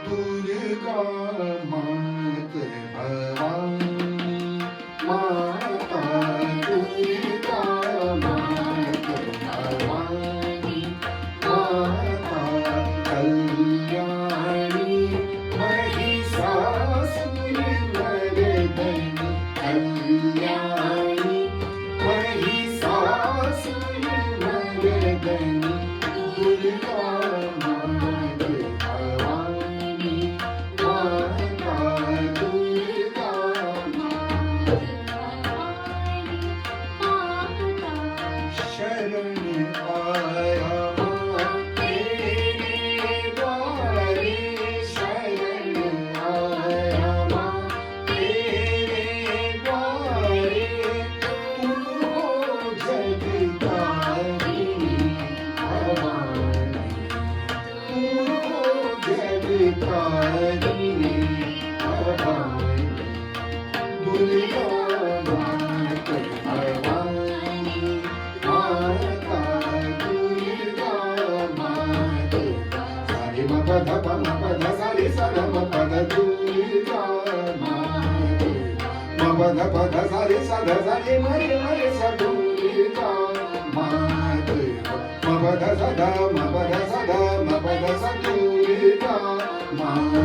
दुर्गा मात भवानी माता दुर्गा मात भवानी माता कल्याणी महिषासुरमर्दिनी कल्याणी महिषासुरमर्दिनी दुर्गा मात भवानी माता दुर्गा शरण आया तेरे द्वारे शरण आया तेरे द्वारे तुम हो जगतारिणी भवानी तुम हो जगतारिणी भवानी दुर्गा मात भवानी माता दुर्गा मात सारे म पद प म पद सारे सर म पद दुर्गा मात म पद पद सारे सद सारे मरे मरे स दुर्गा मात म पद सद म पद सद म पद स दुर्गा मात